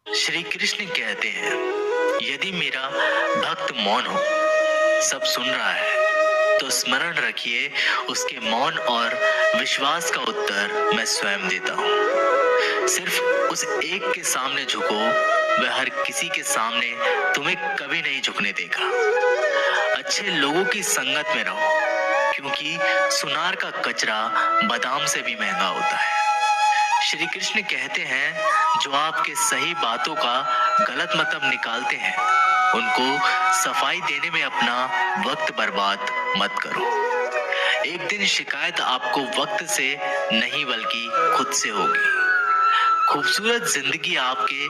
श्री कृष्ण कहते हैं, यदि मेरा भक्त मौन हो, सब सुन रहा है, तो स्मरण रखिए उसके मौन और विश्वास का उत्तर मैं स्वयं देता हूँ। सिर्फ उस एक के सामने झुको, वह हर किसी के सामने तुम्हें कभी नहीं झुकने देगा। अच्छे लोगों की संगत में रहो, क्योंकि सुनार का कचरा बादाम से भी महंगा होता है। श्री कृष्ण कहते हैं, जो आपके सही बातों का गलत मतलब निकालते हैं, उनको सफाई देने में अपना वक्त बर्बाद मत करो। एक दिन शिकायत आपको वक्त से नहीं बल्कि खुद से होगी। खूबसूरत जिंदगी आपके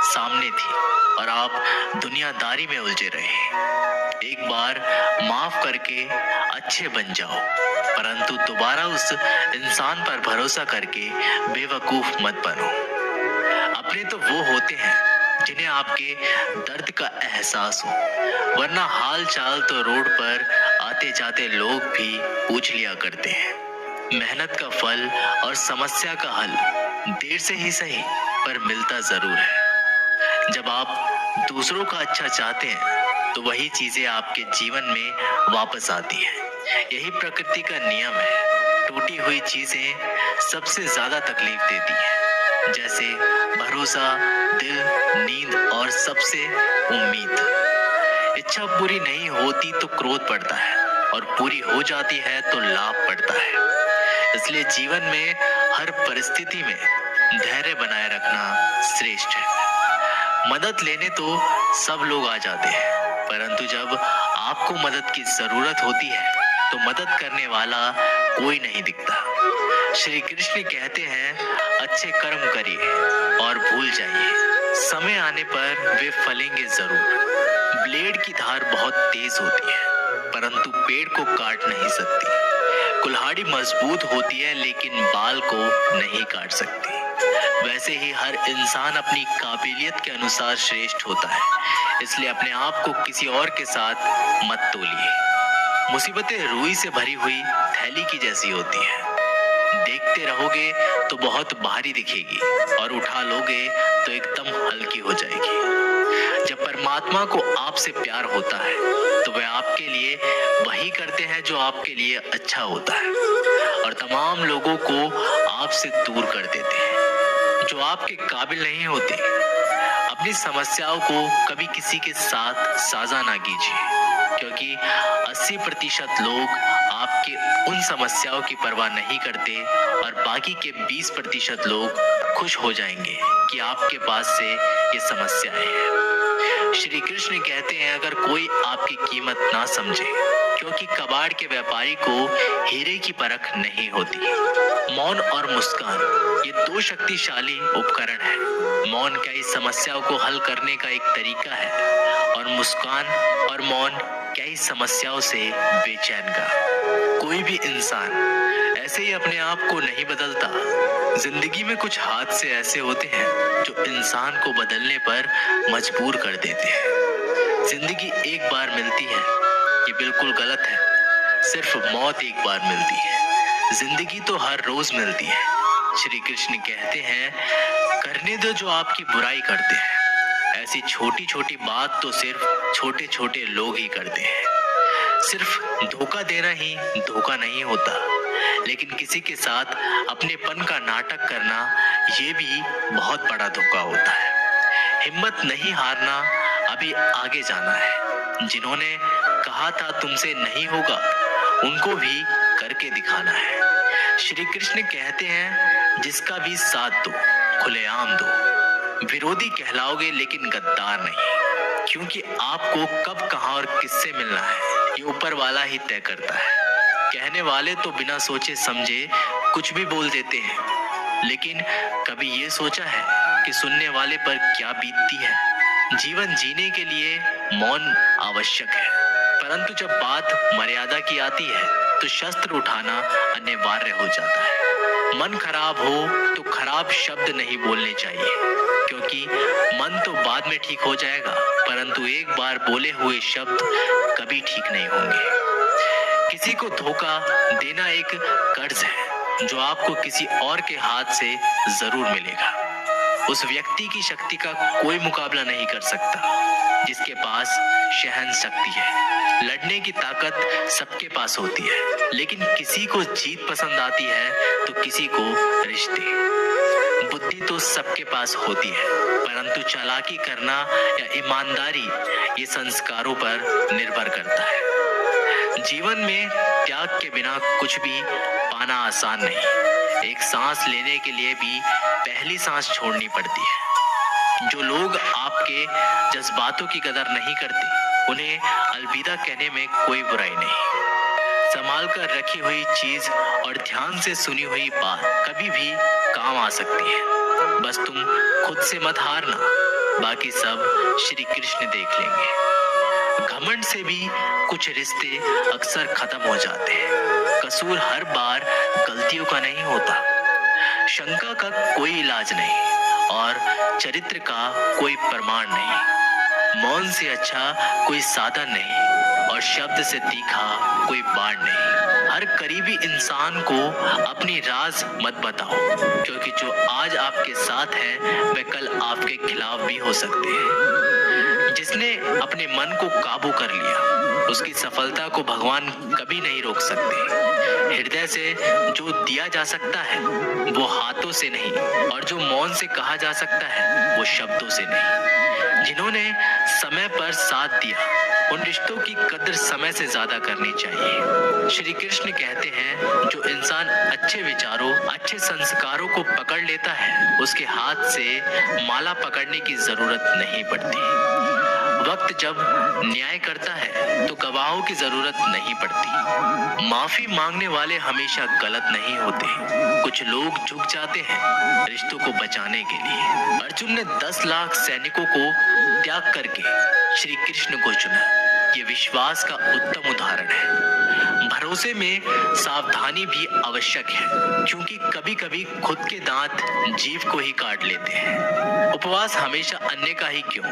सामने थी और आप दुनियादारी में उलझे रहे। एक बार माफ करके अच्छे बन जाओ, परंतु दोबारा उस इंसान पर भरोसा करके बेवकूफ मत बनो। अपने तो वो होते हैं जिन्हें आपके दर्द का एहसास हो, वरना हाल चाल तो रोड पर आते जाते लोग भी पूछ लिया करते हैं। मेहनत का फल और समस्या का हल देर से ही सही, पर मिलता जरूर है। जब आप दूसरों का अच्छा चाहते हैं, तो वही चीजें आपके जीवन में वापस आती हैं। यही प्रकृति का नियम है। टूटी हुई चीजें सबसे ज्यादा तकलीफ देती हैं, जैसे भरोसा, दिल, नींद और सबसे उम्मीद। इच्छा पूरी नहीं होती तो क्रोध बढ़ता है, और पूरी हो जाती है तो लाभ बढ़ता है। इसलिए जीवन में हर परिस्थिति में धैर्य बनाए रखना श्रेष्ठ है। मदद लेने तो सब लोग आ जाते हैं, परंतु जब आपको मदद की जरूरत होती है, तो मदद करने वाला कोई नहीं दिखता। श्री कृष्ण कहते हैं, अच्छे कर्म करिए और भूल जाइए, समय आने पर वे फलेंगे जरूर। ब्लेड की धार बहुत तेज होती है, परंतु पेड़ को काट नहीं सकती। कुल्हाड़ी मजबूत होती है, लेकिन बाल को नहीं काट सकती। वैसे ही हर इंसान अपनी काबिलियत के अनुसार श्रेष्ठ होता है, इसलिए अपने आप को किसी और के साथ मत तोलिए। मुसीबतें रुई से भरी हुई थैली की जैसी होती हैं। देखते रहोगे तो बहुत भारी दिखेगी, और उठा लोगे तो एकदम हल्की हो जाएगी। जब परमात्मा को आपसे प्यार होता है, तो वह आपके लिए वही करते हैं जो आपके लिए अच्छा होता है, और तमाम लोगों को आपसे दूर कर देते हैं जो आपके काबिल नहीं होते। अपनी समस्याओं को कभी किसी के साथ साझा ना कीजिए, क्योंकि 80% लोग आपके उन समस्याओं की परवाह नहीं करते, और बाकी के 20% लोग खुश हो जाएंगे कि आपके पास से ये समस्याएं हैं। श्री कृष्ण कहते हैं, अगर कोई आपकी कीमत ना समझे, क्योंकि कबाड़ के व्यापारी को हीरे की परख नहीं होती। मौन और मुस्कान, ये दो शक्तिशाली उपकरण हैं। मौन कई समस्याओं को हल करने का एक तरीका है, और मुस्कान और मौन कई समस्याओं से बेचैन का। कोई भी इंसान ऐसे ही अपने आप को नहीं बदलता। जिंदगी में कुछ हादसे ऐसे होते हैं जो इंसान को बदलने पर मजबूर कर देते हैं। जिंदगी एक बार मिलती है, ये बिल्कुल गलत है। सिर्फ मौत एक बार मिलती है, जिंदगी तो हर रोज मिलती है। श्री कृष्ण कहते हैं, करने दो जो आपकी बुराई करते हैं। ऐसी छोटी छोटी बात तो सिर्फ छोटे छोटे लोग ही करते हैं। सिर्फ धोखा देना ही धोखा नहीं होता, लेकिन किसी के साथ अपनेपन का नाटक करना, ये भी बहुत बड़ा धोखा होता है। हिम्मत नहीं हारना, अभी आगे जाना है। जिन्होंने कहा था तुमसे नहीं होगा, उनको भी करके दिखाना है। श्री कृष्ण कहते हैं, जिसका भी साथ दो, खुलेआम दो। विरोधी कहलाओगे लेकिन गद्दार नहीं, क्योंकि आपको कब, कहां और किससे मिलना है, ये ऊपर वाला ही तय करता है। कहने वाले तो बिना सोचे समझे कुछ भी बोल देते हैं, लेकिन कभी ये सोचा है कि सुनने वाले पर क्या बीतती है। जीवन जीने के लिए मौन आवश्यक है, परंतु जब बात मर्यादा की आती है, तो शस्त्र उठाना अनिवार्य हो जाता है। मन खराब हो तो खराब शब्द नहीं बोलने चाहिए, क्योंकि मन तो बाद में ठीक हो जाएगा, परंतु एक बार बोले हुए शब्द कभी ठीक नहीं होंगे। किसी को धोखा देना एक कर्ज है, जो आपको किसी और के हाथ से जरूर मिलेगा। उस व्यक्ति की शक्ति का कोई मुकाबला नहीं कर सकता जिसके पास सहन शक्ति है। लड़ने की ताकत सबके पास होती है, लेकिन किसी को जीत पसंद आती है तो किसी को रिश्ते। बुद्धि तो सबके पास होती है, परंतु चालाकी करना या ईमानदारी ये संस्कारों पर निर्भर करता है। जीवन में त्याग के बिना कुछ भी पाना आसान नहीं। एक सांस लेने के लिए भी पहली सांस छोड़नी पड़ती है। जो लोग आपके जज्बातों की कदर नहीं करते, उन्हें अलविदा कहने में कोई बुराई नहीं। संभाल कर रखी हुई चीज और ध्यान से सुनी हुई बात कभी भी काम आ सकती है। बस तुम खुद से मत हारना, बाकी सब श्री कृष्ण देख लेंगे। घमंड से भी कुछ रिश्ते अक्सर खत्म हो जाते हैं। कसूर हर बार गलतियों का नहीं होता। शंका का कोई इलाज नहीं और चरित्र का कोई प्रमाण नहीं। मौन से अच्छा कोई साधन नहीं और शब्द से तीखा कोई बाण नहीं। हर करीबी इंसान को अपनी राज मत बताओ, क्योंकि जो आज आपके साथ है वे कल आपके खिलाफ भी हो सकते हैं। जिसने अपने मन को काबू कर लिया, उसकी सफलता को भगवान कभी नहीं रोक सकते। हृदय से जो दिया जा सकता है वो हाथों से नहीं, और जो मौन से कहा जा सकता है वो शब्दों से नहीं। जिन्होंने समय पर साथ दिया, उन रिश्तों की कदर समय से ज्यादा करनी चाहिए। श्री कृष्ण कहते हैं, जो इंसान अच्छे विचारों, अच्छे संस्कारों को पकड़ लेता है, उसके हाथ से माला पकड़ने की जरूरत नहीं पड़ती। वक्त जब न्याय करता है तो गवाहों की जरूरत नहीं पड़ती। माफी मांगने वाले हमेशा गलत नहीं होते। कुछ लोग झुक जाते हैं रिश्तों को बचाने के लिए। अर्जुन ने 10 लाख सैनिकों को त्याग करके श्री कृष्ण को चुना। ये विश्वास का उत्तम उदाहरण है। भरोसे में सावधानी भी आवश्यक है, क्योंकि कभी कभी खुद के दांत जीभ को ही काट लेते हैं। उपवास हमेशा अन्य का ही क्यों,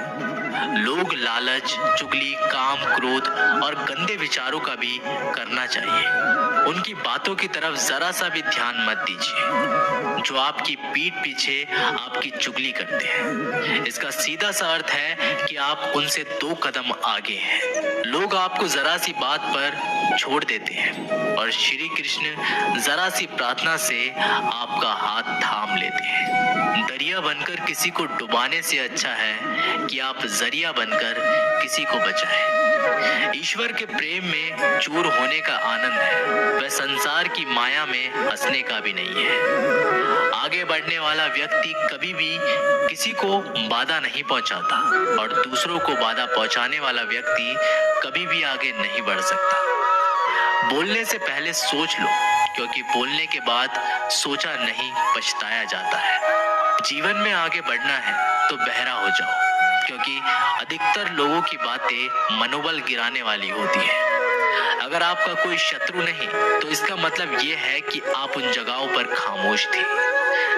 लोग लालच, चुगली, काम, क्रोध और गंदे विचारों का भी करना चाहिए। उनकी बातों की तरफ जरा सा भी ध्यान मत दीजिए, जो आपकी पीठ पीछे आपकी चुगली करते हैं। इसका सीधा सा अर्थ है कि आप उनसे 2 कदम आगे हैं। लोग आपको जरा सी बात पर छोड़ देते हैं और श्री कृष्ण जरा सी प्रार्थना से आपका हाथ थाम लेते हैं। दरिया बनकर किसी को डुबाने से अच्छा है कि आप जरिया बनकर किसी को बचाएं। ईश्वर के प्रेम में चूर होने का आनंद है, वह संसार की माया में हंसने का भी नहीं है। आगे बढ़ने वाला व्यक्ति कभी भी किसी को बाधा नहीं पहुंचाता, और दूसरों को बाधा पहुंचाने वाला व्यक्ति कभी भी आगे नहीं बढ़ सकता। बोलने से पहले सोच लो, क्योंकि बोलने के बाद सोचा नहीं पछताया जाता है। जीवन में आगे बढ़ना है तो बहरा हो जाओ, क्योंकि अधिकतर लोगों की बातें मनोबल गिराने वाली होती है। अगर आपका कोई शत्रु नहीं, तो इसका मतलब ये है कि आप उन जगहों पर खामोश थे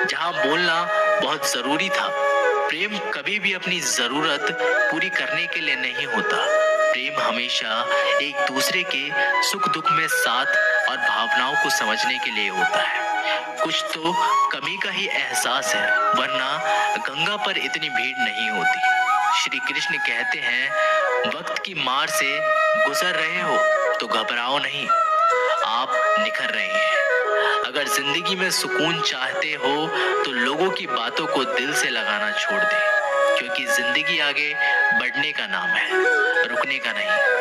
जहां बोलना बहुत जरूरी था। प्रेम कभी भी अपनी जरूरत पूरी करने के लिए नहीं होता। प्रेम हमेशा एक दूसरे के सुख दुख में साथ और भावनाओं को समझने के लिए होता है। कुछ तो कमी का ही एहसास है, वरना गंगा पर इतनी भीड़ नहीं होती। श्री कृष्ण कहते हैं, वक्त की मार से गुजर रहे हो तो घबराओ नहीं, आप निखर रहे हैं। अगर जिंदगी में सुकून चाहते हो तो लोगों की बातों को दिल से लगाना छोड़ दे, क्योंकि जिंदगी आगे बढ़ने का नाम है, रुकने का नहीं।